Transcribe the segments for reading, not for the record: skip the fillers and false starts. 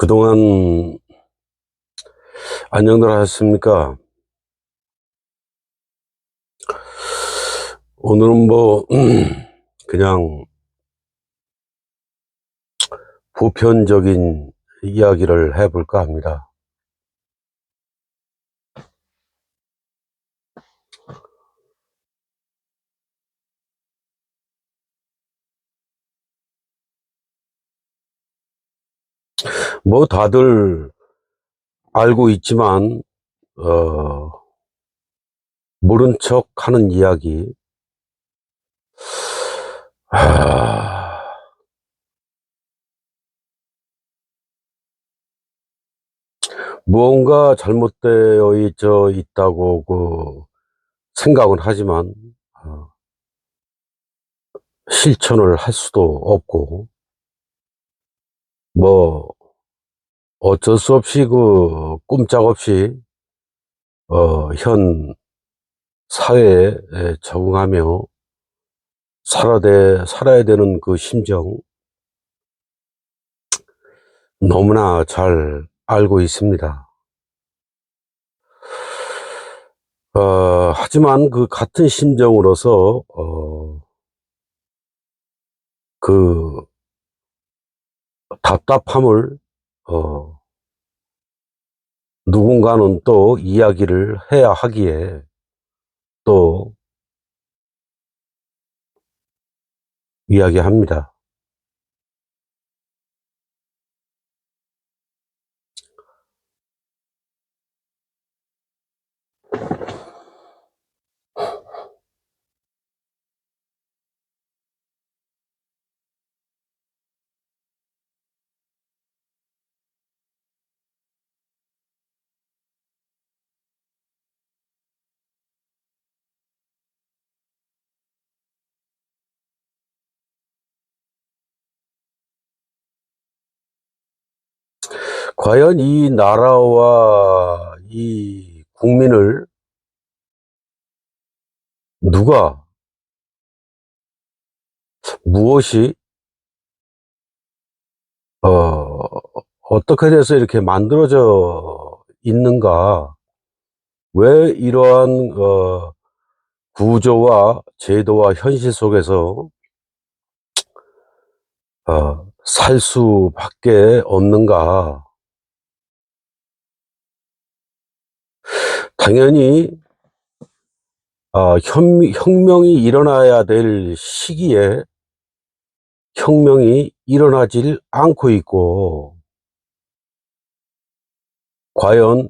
그동안 안녕들 하셨습니까? 오늘은 그냥 보편적인 이야기를 해볼까 합니다. 다들 알고 있지만, 어, 모른 척 하는 이야기. 아, 무언가 잘못되어 있다고 생각은 하지만, 어, 실천을 할 수도 없고, 뭐, 어쩔 수 없이 꼼짝없이, 현 사회에 적응하며 살아야 되는 그 심정 너무나 잘 알고 있습니다. 하지만 그 같은 심정으로서, 그 답답함을, 어, 누군가는 또 이야기를 해야 하기에 또 이야기합니다. 과연 이 나라와 이 국민을 누가, 무엇이, 어, 어떻게 돼서 이렇게 만들어져 있는가? 왜 이러한 구조와 제도와 현실 속에서 살 수밖에 없는가? 당연히 혁명이 일어나야 될 시기에 혁명이 일어나질 않고 있고, 과연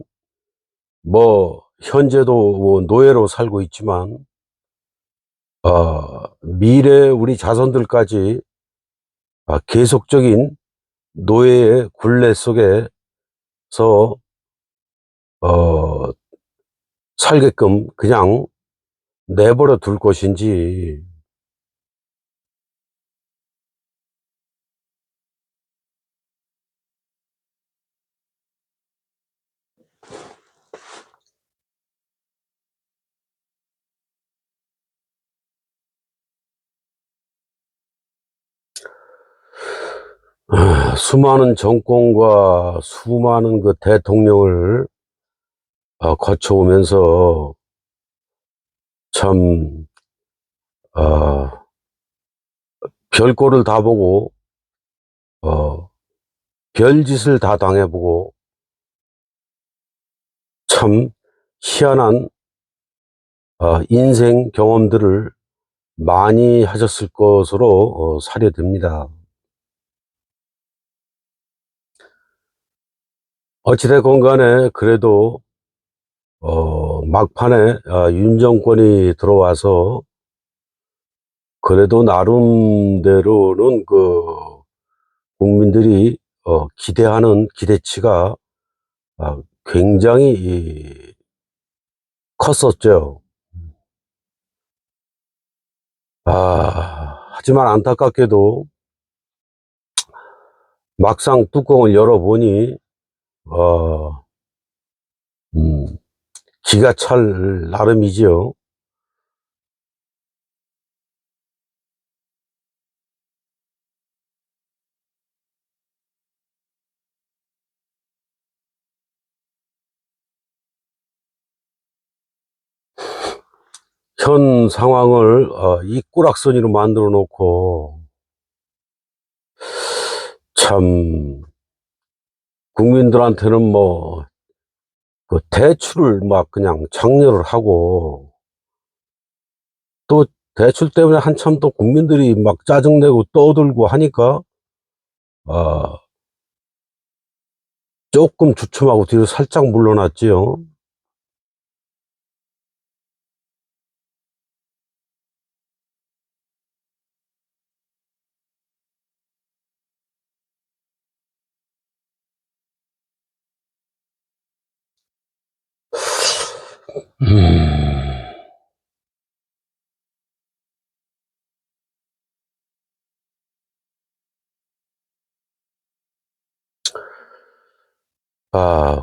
현재도 노예로 살고 있지만 미래 우리 자손들까지 계속적인 노예의 굴레 속에서 어, 살게끔 그냥 내버려 둘 것인지. 수많은 정권과 수많은 그 대통령을 거쳐오면서 참 어, 별꼴을 다 보고 별짓을 다 당해보고 참 희한한 인생 경험들을 많이 하셨을 것으로 사료됩니다. 어찌됐건 간에 그래도 막판에 윤 정권이 들어와서 그래도 나름대로는 국민들이 기대하는 기대치가 굉장히 컸었죠. 하지만 안타깝게도 막상 뚜껑을 열어보니 어, 음, 기가 찰 나름이지요. 현 상황을 이 꼬락서니로 만들어 놓고 참 국민들한테는 뭐 그 대출을 막 그냥 장려를 하고, 또 대출 때문에 한참 또 국민들이 막 짜증내고 떠들고 하니까 아 조금 주춤하고 뒤로 살짝 물러났지요. 음.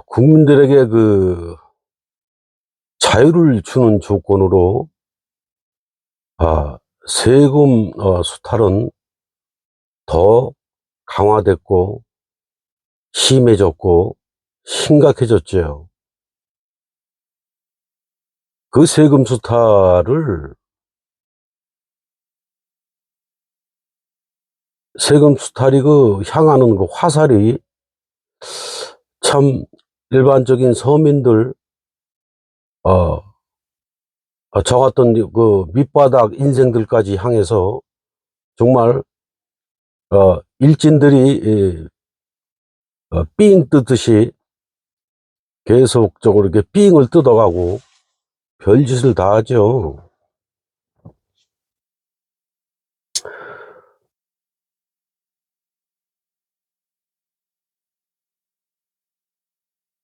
국민들에게 그 자유를 주는 조건으로 아 세금 수탈은 더 강화됐고 심해졌고 심각해졌죠. 그 세금 수탈이 그 향하는 그 화살이 참 일반적인 서민들, 어 저 같은 그 밑바닥 인생들까지 향해서 정말 일진들이 삥 뜯듯이 계속적으로 이렇게 삥을 뜯어가고 별짓을 다 하죠.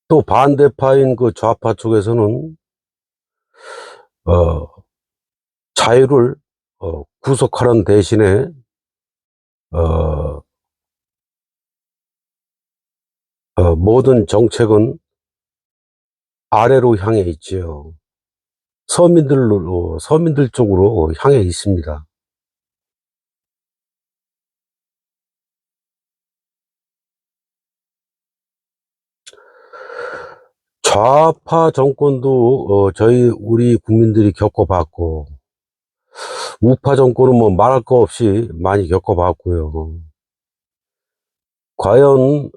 또 반대파인 그 좌파 쪽에서는 어 자유를 구속하는 대신에 어 모든 정책은 아래로 향해 있지요. 서민들 쪽으로 향해 있습니다. 좌파 정권도 저희 우리 국민들이 겪어봤고, 우파 정권은 뭐 말할 거 없이 많이 겪어봤고요. 과연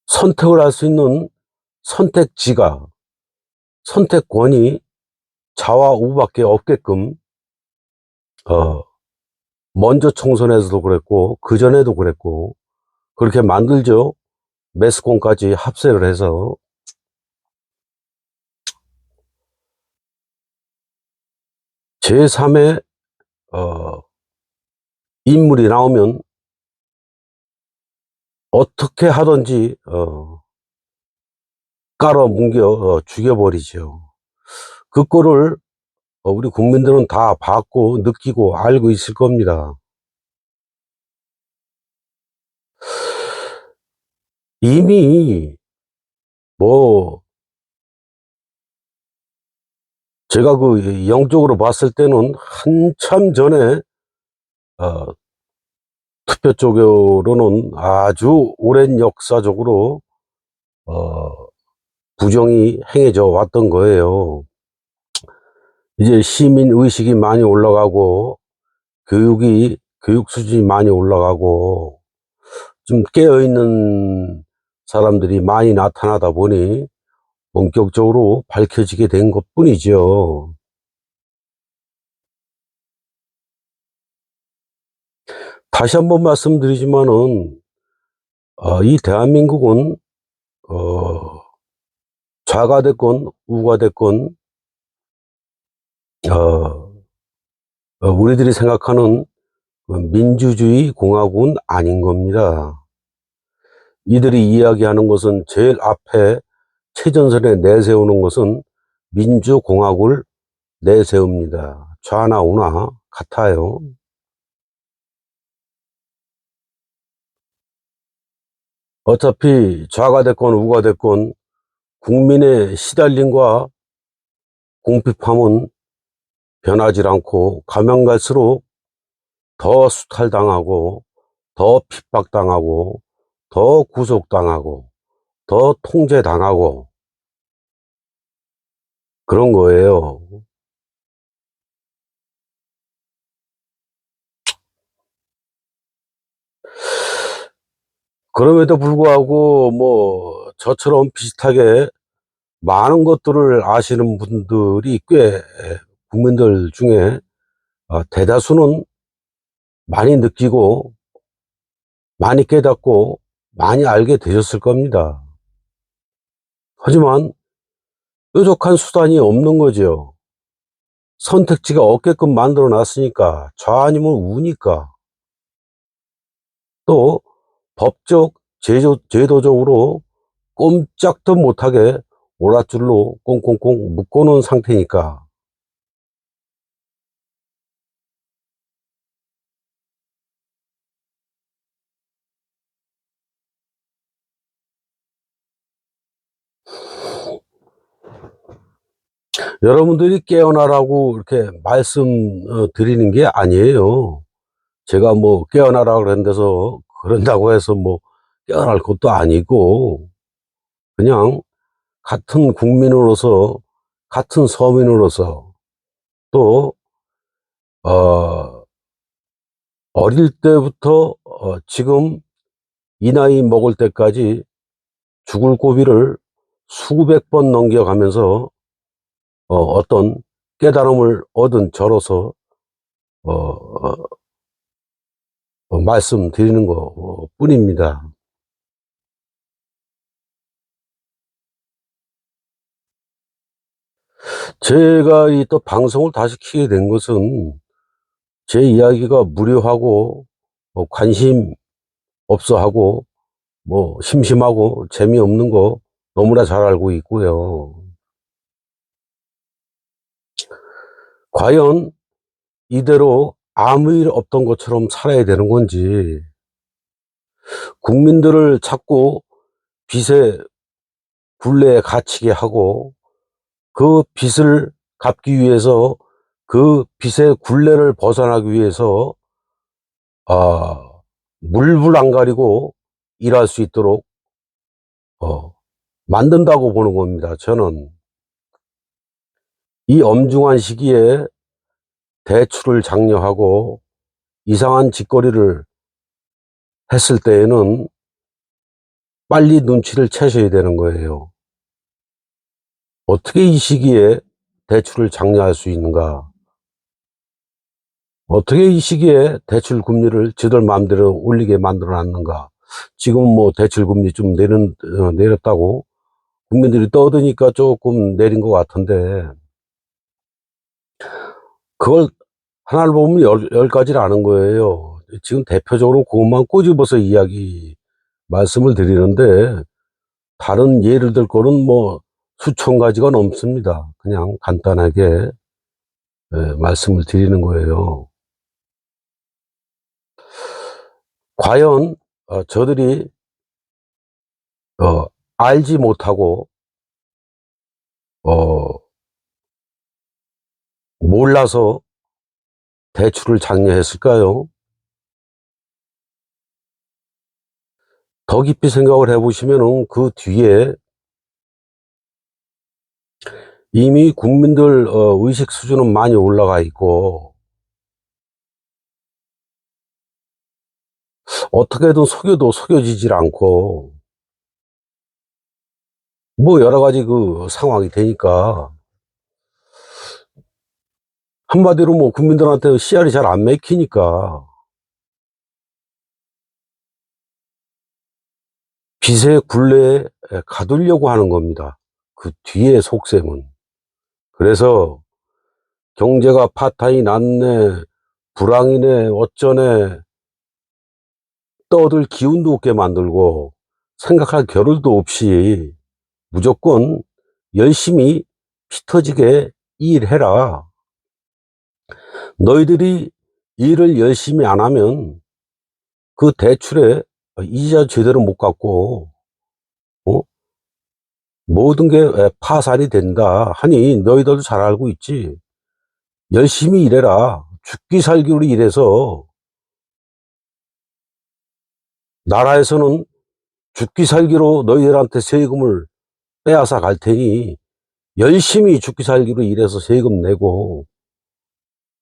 선택을 할 수 있는 선택지가, 선택권이 좌와 우밖에 없게끔 어 먼저 총선에서도 그랬고 그전에도 그랬고 그렇게 만들죠. 매스콘까지 합세를 해서. 제3의 인물이 나오면 어떻게 하든지 깔아뭉겨 죽여버리죠. 그 꼴을 우리 국민들은 다 봤고 느끼고 알고 있을 겁니다. 이미 뭐 제가 그 영적으로 봤을 때는 한참 전에 어 투표 쪽으로는 아주 오랜 역사적으로 어 부정이 행해져 왔던 거예요. 이제 시민 의식이 많이 올라가고 교육 수준이 많이 올라가고 좀 깨어 있는 사람들이 많이 나타나다 보니 본격적으로 밝혀지게 된 것뿐이죠. 다시 한번 말씀드리지만은 이 대한민국은 어 좌가 됐건 우가 됐건 어 우리들이 생각하는 그 민주주의 공화국은 아닌 겁니다. 이들이 이야기하는 것은 제일 앞에 최전선에 내세우는 것은 민주공화국을 내세웁니다. 좌나 우나 같아요. 어차피 좌가 됐건 우가 됐건 국민의 시달림과 공핍함은 변하지 않고 가면 갈수록 더 수탈당하고 더 핍박당하고 더 구속당하고 더 통제당하고 그런 거예요. 그럼에도 불구하고 뭐 저처럼 비슷하게 많은 것들을 아시는 분들이 꽤 국민들 중에 대다수는 많이 느끼고 많이 깨닫고 많이 알게 되셨을 겁니다. 하지만 뾰족한 수단이 없는 거죠. 선택지가 없게끔 만들어 놨으니까, 좌 아니면 우니까. 또 법적 제도적으로 꼼짝도 못하게 오랏줄로 꽁꽁꽁 묶어놓은 상태니까. 여러분들이 깨어나라고 이렇게 말씀 드리는 게 아니에요. 제가 뭐 깨어나라 그런 데서 그런다고 해서 뭐 깨어날 것도 아니고, 그냥 같은 국민으로서, 같은 서민으로서, 또 어릴 때부터 지금 이 나이 먹을 때까지 죽을 고비를 수백 번 넘겨가면서 어떤 깨달음을 얻은 저로서 어, 말씀드리는 것 뿐입니다. 제가 이 또 방송을 다시 키게 된 것은 제 이야기가 무료하고 관심 없어 하고 뭐 심심하고 재미없는 거 너무나 잘 알고 있고요. 과연 이대로 아무 일 없던 것처럼 살아야 되는 건지, 국민들을 자꾸 빚에 굴레에 갇히게 하고 그 빚을 갚기 위해서, 그 빚의 굴레를 벗어나기 위해서 아, 물불 안 가리고 일할 수 있도록 어, 만든다고 보는 겁니다. 저는 이 엄중한 시기에 대출을 장려하고 이상한 짓거리를 했을 때에는 빨리 눈치를 채셔야 되는 거예요. 어떻게 이 시기에 대출을 장려할 수 있는가? 어떻게 이 시기에 대출 금리를 지들 마음대로 올리게 만들어 놨는가? 지금 뭐 대출 금리 좀 내렸다고 국민들이 떠드니까 조금 내린 것 같은데, 그걸 하나를 보면 열 가지를 아는 거예요. 지금 대표적으로 그것만 꼬집어서 이야기 말씀을 드리는데, 다른 예를 들 거는 뭐 수천 가지가 넘습니다. 그냥 간단하게 말씀을 드리는 거예요. 과연 저들이 알지 못하고 어, 몰라서 대출을 장려했을까요? 더 깊이 생각을 해보시면은 그 뒤에 이미 국민들 의식 수준은 많이 올라가 있고, 어떻게든 속여도 속여지질 않고 뭐 여러 가지 그 상황이 되니까, 한마디로 뭐 국민들한테 씨알이 잘 안 맥히니까 빚의 굴레에 가두려고 하는 겁니다. 그 뒤에 속셈은. 그래서 경제가 파탄이 났네, 불황이네, 어쩌네, 떠들 기운도 없게 만들고 생각할 겨를도 없이 무조건 열심히 피 터지게 일해라. 너희들이 일을 열심히 안 하면 그 대출에 이자 제대로 못 갚고 어? 모든 게 파산이 된다 하니 너희들도 잘 알고 있지. 열심히 일해라. 죽기 살기로 일해서 나라에서는 죽기 살기로 너희들한테 세금을 빼앗아 갈 테니 열심히 죽기 살기로 일해서 세금 내고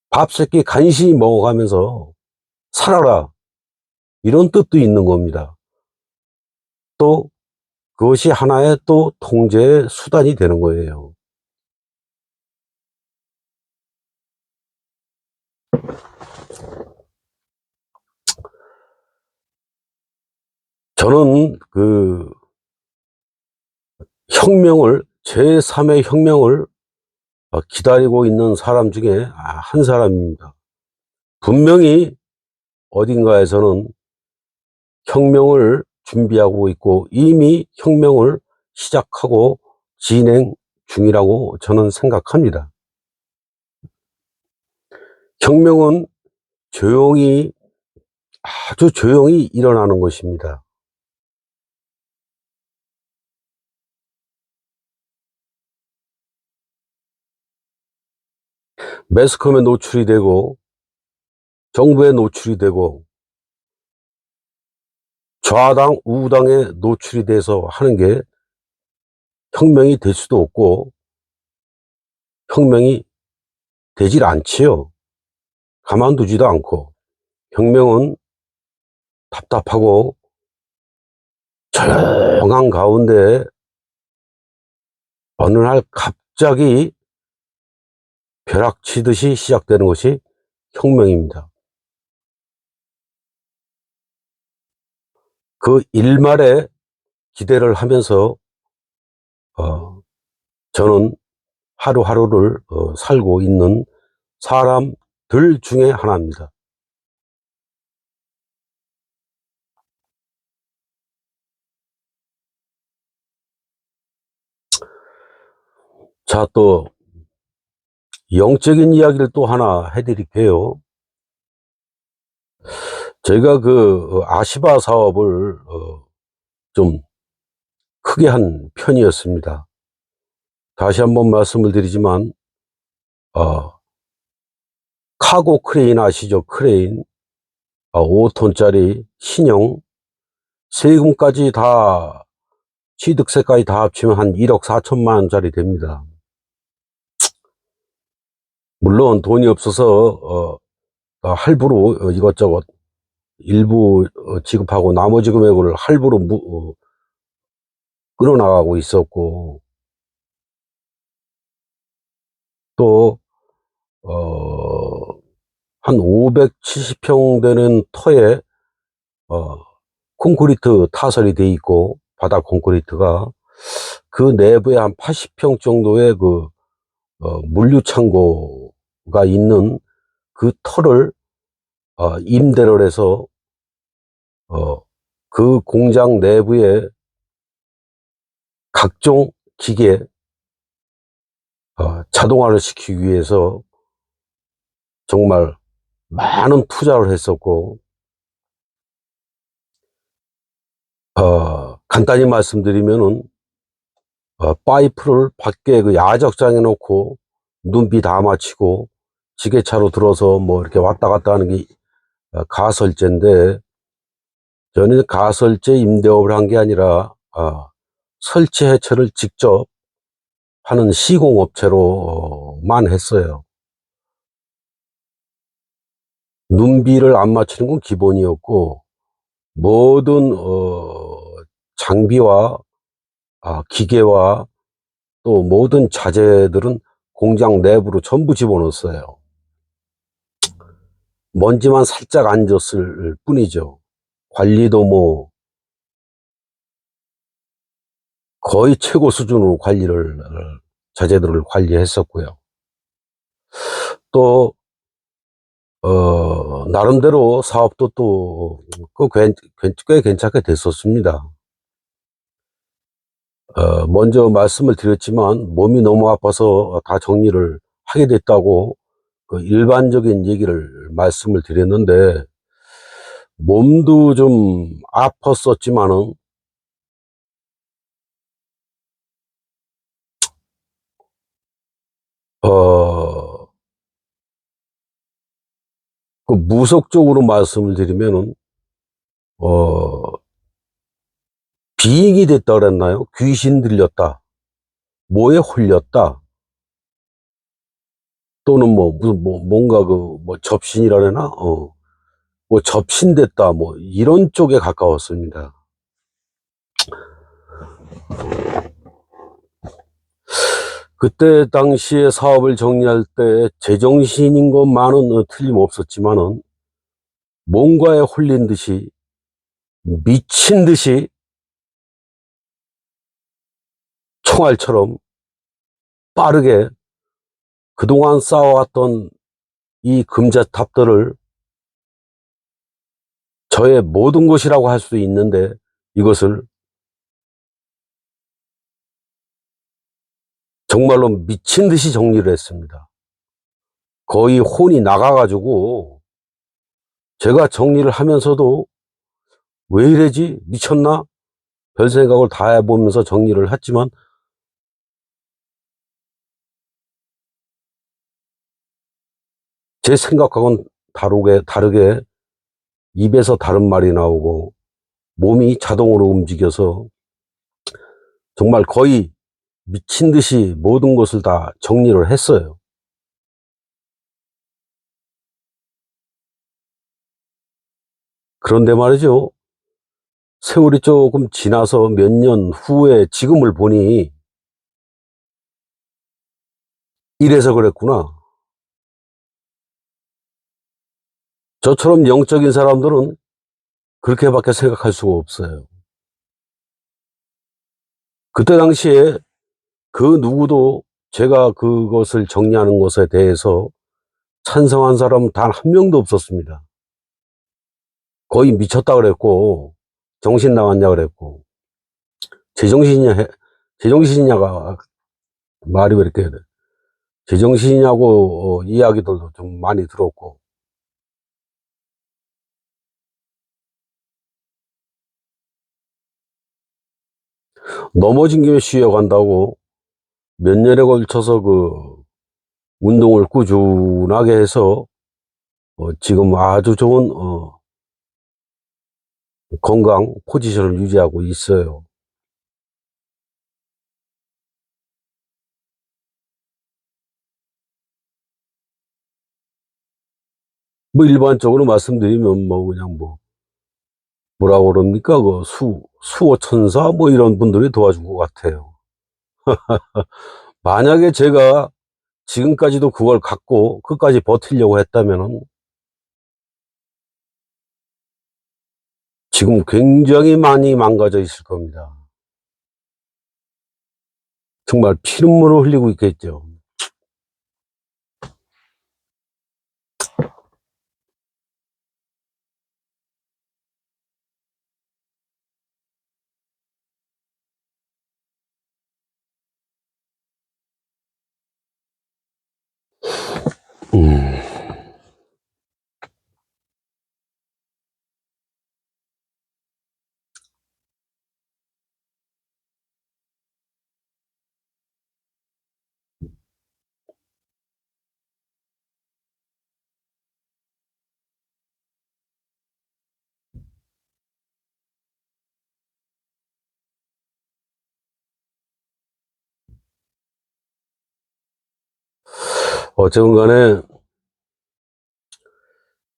밥 새끼 간신히 먹어가면서 살아라. 이런 뜻도 있는 겁니다. 또 그것이 하나의 또 통제의 수단이 되는 거예요. 저는 그 혁명을, 제3의 혁명을 기다리고 있는 사람 중에 한 사람입니다. 분명히 어딘가에서는 혁명을 준비하고 있고 이미 혁명을 시작하고 진행 중이라고 저는 생각합니다. 혁명은 조용히, 아주 조용히 일어나는 것입니다. 매스컴에 노출이 되고 정부에 노출이 되고 좌당 우당에 노출이 돼서 하는 게 혁명이 될 수도 없고 혁명이 되질 않지요. 가만두지도 않고. 혁명은 답답하고 조용한 가운데 어느 날 갑자기 벼락치듯이 시작되는 것이 혁명입니다. 그 일말에 기대를 하면서 저는 하루하루를 살고 있는 사람들 중에 하나입니다. 자, 또 영적인 이야기를 또 하나 해드릴게요. 저희가 그 아시바 사업을 좀 크게 한 편이었습니다. 다시 한번 말씀을 드리지만 카고 크레인 아시죠? 크레인 5톤짜리 신형, 세금까지 다, 취득세까지 다 합치면 한 1억 4천만 원짜리 됩니다. 물론 돈이 없어서 할부로 이것저것 일부 지급하고 나머지 금액을 할부로 끌어나가고 있었고, 또 한 570평 되는 터에 콘크리트 타설이 돼 있고, 바닥 콘크리트가 그 내부에 한 80평 정도의 그 물류 창고가 있는 그 터를 임대를 해서 그 공장 내부에 각종 기계 자동화를 시키기 위해서 정말 많은 투자를 했었고, 간단히 말씀드리면은 파이프를 밖에 그 야적장에 놓고 눈비 다 맞추고 지게차로 들어서 뭐 이렇게 왔다 갔다 하는 게 가설제인데, 저는 가설제 임대업을 한 게 아니라 설치 해체를 직접 하는 시공업체로만 했어요. 눈비를 안 맞추는 건 기본이었고, 모든 장비와 기계와 또 모든 자재들은 공장 내부로 전부 집어넣었어요. 먼지만 살짝 앉았을 뿐이죠. 관리도 뭐 거의 최고 수준으로 자재들을 관리했었고요. 또 나름대로 사업도 또 꽤 괜찮게 됐었습니다. 먼저 말씀을 드렸지만 몸이 너무 아파서 다 정리를 하게 됐다고 그 일반적인 얘기를 말씀을 드렸는데, 몸도 좀 아팠었지만은 그 무속적으로 말씀을 드리면은 비익이 됐다 그랬나요? 귀신 들렸다, 뭐에 홀렸다 또는 뭐 무슨 뭔가 그 뭐 접신이라려나 뭐 접신됐다 뭐 이런 쪽에 가까웠습니다. 그때 당시에 사업을 정리할 때 제정신인 것만은 틀림없었지만은 뭔가에 홀린 듯이 미친 듯이 총알처럼 빠르게 그동안 쌓아왔던 이 금자탑들을 저의 모든 것이라고 할 수 있는데 이것을 정말로 미친 듯이 정리를 했습니다. 거의 혼이 나가가지고 제가 정리를 하면서도 왜 이래지? 미쳤나? 별 생각을 다 해보면서 정리를 했지만 제 생각하고는 다르게 입에서 다른 말이 나오고 몸이 자동으로 움직여서 정말 거의 미친 듯이 모든 것을 다 정리를 했어요. 그런데 말이죠. 세월이 조금 지나서 몇 년 후에 지금을 보니 이래서 그랬구나. 저처럼 영적인 사람들은 그렇게밖에 생각할 수가 없어요. 그때 당시에 그 누구도 제가 그것을 정리하는 것에 대해서 찬성한 사람은 단 한 명도 없었습니다. 거의 미쳤다 그랬고, 정신 나갔냐 그랬고, 제정신이냐, 제정신이냐가 말이 왜 이렇게 돼. 제정신이냐고 이야기들도 좀 많이 들었고, 넘어진 김에 쉬어간다고 몇 년에 걸쳐서 그 운동을 꾸준하게 해서 지금 아주 좋은 건강 포지션을 유지하고 있어요. 뭐 일반적으로 말씀드리면 뭐 그냥 뭐 뭐라고 그럽니까? 그 수호천사 뭐 이런 분들이 도와준 것 같아요. 만약에 제가 지금까지도 그걸 갖고 끝까지 버티려고 했다면은 지금 굉장히 많이 망가져 있을 겁니다. 정말 피눈물을 흘리고 있겠죠. 음, 어쨌든 간에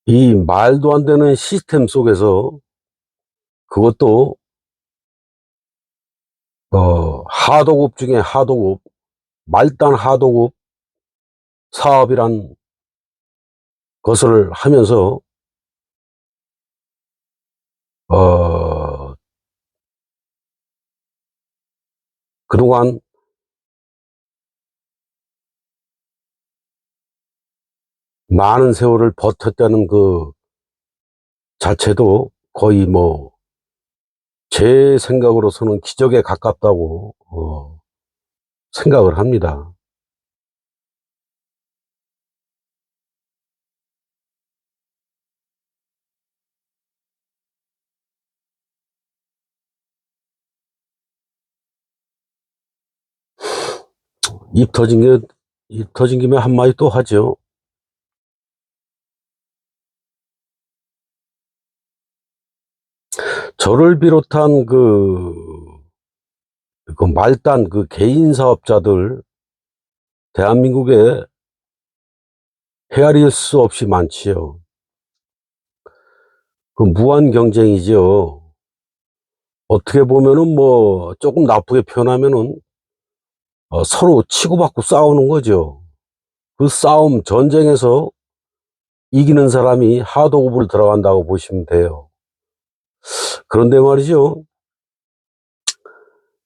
이 말도 안 되는 시스템 속에서 그것도 하도급 중에 하도급 말단 하도급 사업이란 것을 하면서 어, 그동안 많은 세월을 버텼다는 그 자체도 거의 뭐 제 생각으로서는 기적에 가깝다고 생각을 합니다. 입 터진 게, 입 터진 김에 한마디 또 하죠. 저를 비롯한 그 그 말단 그 개인 사업자들 대한민국에 헤아릴 수 없이 많지요. 그 무한 경쟁이죠. 어떻게 보면은 뭐 조금 나쁘게 표현하면은 서로 치고받고 싸우는 거죠. 그 싸움 전쟁에서 이기는 사람이 하도급을 들어간다고 보시면 돼요. 그런데 말이죠.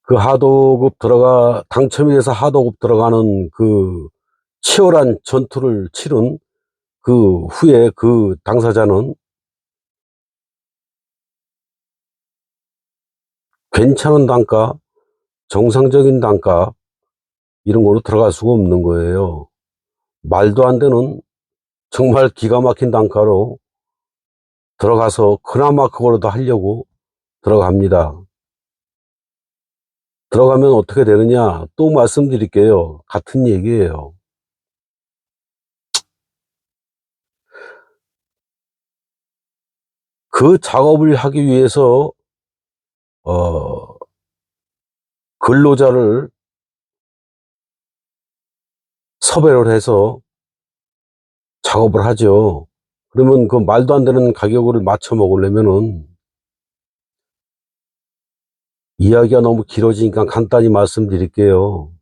그 하도급 당첨이 돼서 하도급 들어가는 그 치열한 전투를 치른 그 후에 그 당사자는 괜찮은 단가, 정상적인 단가, 이런 거로 들어갈 수가 없는 거예요. 말도 안 되는 정말 기가 막힌 단가로 들어가서 그나마 그거라도 하려고 들어갑니다. 들어가면 어떻게 되느냐? 또 말씀드릴게요. 같은 얘기예요. 그 작업을 하기 위해서 어, 근로자를 섭외를 해서 작업을 하죠. 그러면 그 말도 안 되는 가격을 맞춰 먹으려면은 이야기가 너무 길어지니까 간단히 말씀드릴게요.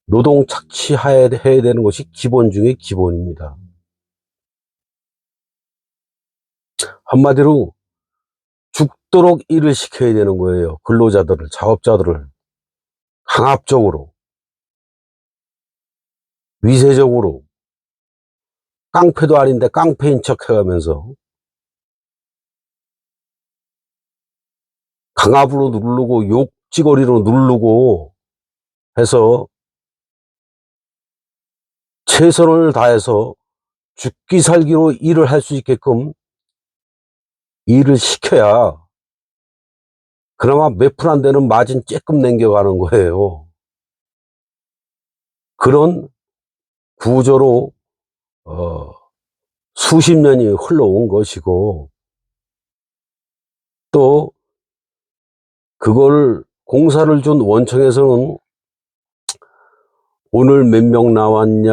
노동 착취해야 되는 것이 기본 중에 기본입니다. 한마디로 죽도록 일을 시켜야 되는 거예요. 근로자들을, 작업자들을 강압적으로, 위세적으로, 깡패도 아닌데 깡패인 척 해가면서 강압으로 누르고 욕지거리로 누르고 해서 최선을 다해서 죽기 살기로 일을 할 수 있게끔 일을 시켜야 그나마 몇 푼 안 되는 마진 쬐끔 남겨가는 거예요. 그런 구조로 어, 수십 년이 흘러온 것이고, 또 그걸 공사를 준 원청에서는 오늘 몇 명 나왔냐,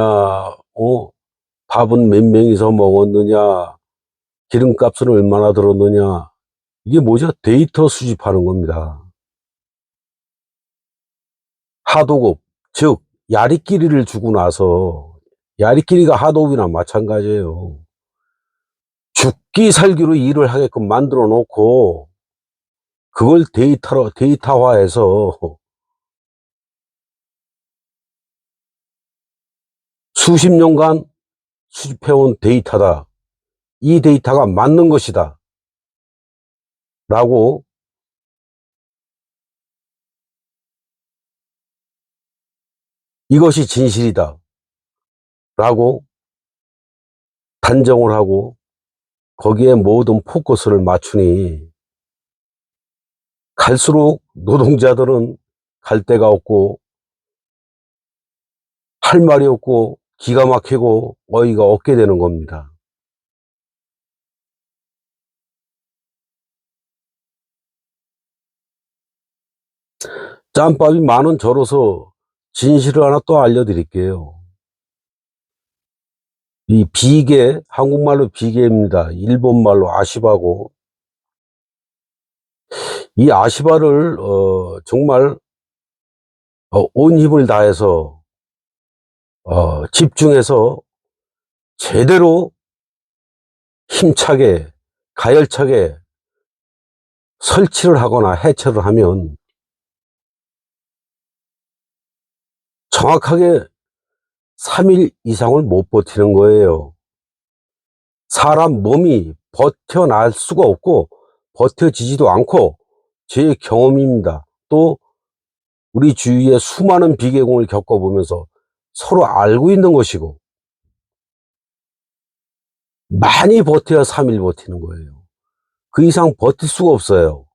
밥은 몇 명이서 먹었느냐, 기름값은 얼마나 들었느냐, 이게 뭐죠? 데이터 수집하는 겁니다. 하도급, 즉 야리끼리를 주고 나서, 야리끼리가 하도급이나 마찬가지예요. 죽기 살기로 일을 하게끔 만들어 놓고 그걸 데이터화해서 수십 년간 수집해온 데이터다. 이 데이터가 맞는 것이다. 라고 이것이 진실이다. 라고 단정을 하고 거기에 모든 포커스를 맞추니 갈수록 노동자들은 갈 데가 없고 할 말이 없고 기가 막히고 어이가 없게 되는 겁니다. 짬밥이 많은 저로서 진실을 하나 또 알려드릴게요. 이 비계, 한국말로 비계입니다. 일본말로 아시바고, 이 아시바를 정말 온 힘을 다해서 집중해서 제대로 힘차게 가열차게 설치를 하거나 해체를 하면 정확하게 3일 이상을 못 버티는 거예요. 사람 몸이 버텨날 수가 없고 버텨지지도 않고, 제 경험입니다. 또 우리 주위에 수많은 비계공을 겪어보면서 서로 알고 있는 것이고, 많이 버텨야 3일 버티는 거예요. 그 이상 버틸 수가 없어요.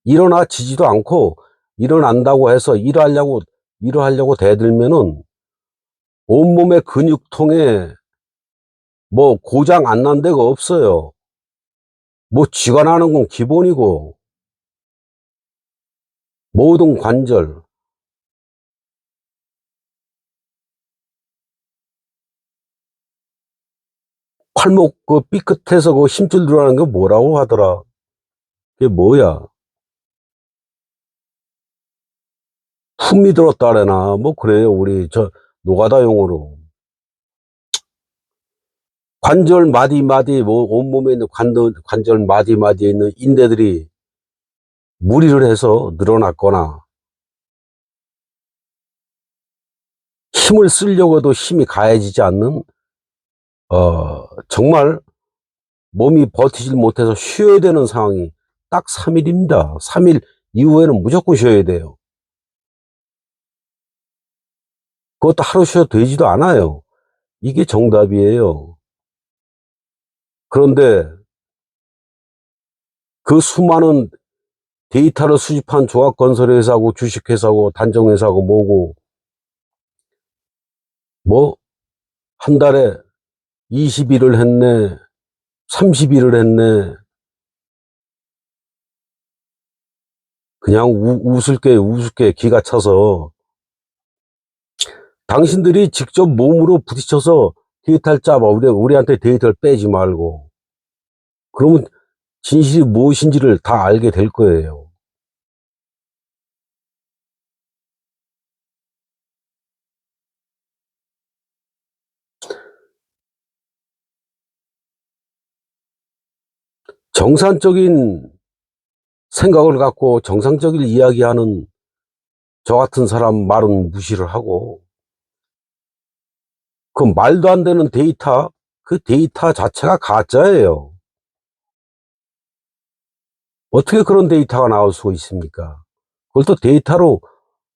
일어나지지도 않고, 일어난다고 해서 일하려고 대들면은 온몸의 근육통에 뭐 고장 안 난 데가 없어요. 뭐 쥐가 나는 건 기본이고, 모든 관절, 팔목 그 삐끗해서 그 힘줄 들어가는 게 뭐라고 하더라. 그게 뭐야? 품이 들었다래나 뭐 그래요. 우리 저 노가다 용어로. 관절 마디마디 뭐 온몸에 있는 관절 마디마디에 있는 인대들이 무리를 해서 늘어났거나 힘을 쓰려고 해도 힘이 가해지지 않는 정말 몸이 버티질 못해서 쉬어야 되는 상황이 딱 3일입니다. 3일 이후에는 무조건 쉬어야 돼요. 그것도 하루 쉬어도 되지도 않아요. 이게 정답이에요. 그런데 그 수많은 데이터를 수집한 종합건설회사고 주식회사고 단정회사고 뭐고 뭐 한 달에 20일을 했네 30일을 했네 그냥 우습게 기가 차서 당신들이 직접 몸으로 부딪혀서 데이터를 짜봐. 우리한테 데이터를 빼지 말고. 그러면 진실이 무엇인지를 다 알게 될 거예요. 정상적인 생각을 갖고 정상적인 이야기하는 저 같은 사람 말은 무시를 하고 그 말도 안 되는 데이터, 그 데이터 자체가 가짜예요. 어떻게 그런 데이터가 나올 수가 있습니까? 그걸 또 데이터로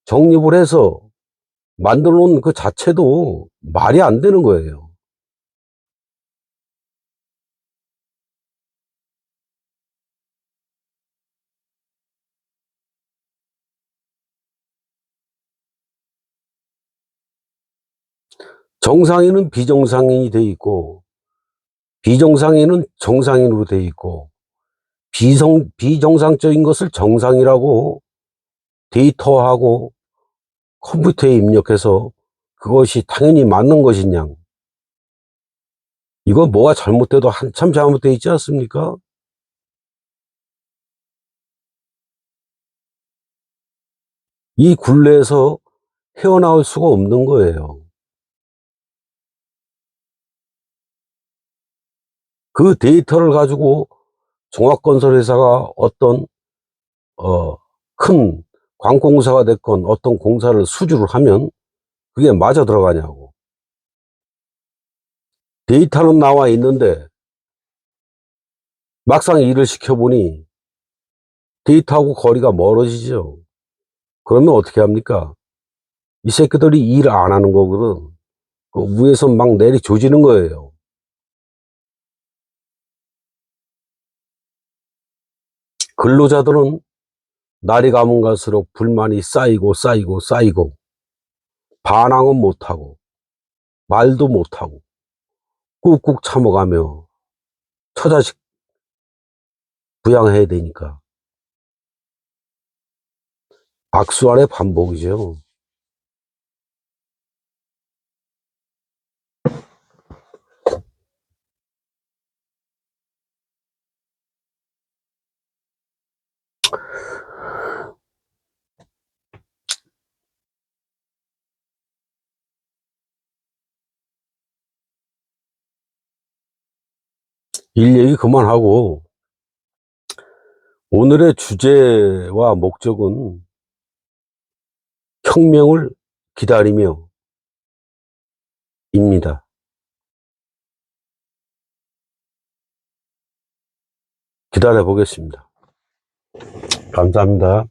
정립을 해서 만들어 놓은 그 자체도 말이 안 되는 거예요. 정상인은 비정상인이 돼 있고, 비정상인은 정상인으로 돼 있고, 비정상적인 것을 정상이라고 데이터하고 컴퓨터에 입력해서 그것이 당연히 맞는 것이냐. 이거 뭐가 잘못돼도 한참 잘못돼 있지 않습니까? 이 굴레에서 헤어나올 수가 없는 거예요. 그 데이터를 가지고 종합건설회사가 어떤 어, 큰 관공사가 됐건 어떤 공사를 수주를 하면 그게 맞아 들어가냐고. 데이터는 나와 있는데 막상 일을 시켜보니 데이터하고 거리가 멀어지죠. 그러면 어떻게 합니까? 이 새끼들이 일을 안 하는 거거든. 그 위에서 막 내리 조지는 거예요. 근로자들은 날이 가면 갈수록 불만이 쌓이고 반항은 못하고 말도 못하고 꾹꾹 참아가며 처자식 부양해야 되니까 악순환의 반복이죠. 일 얘기 그만하고 오늘의 주제와 목적은 혁명을 기다리며 입니다. 기다려 보겠습니다. 감사합니다.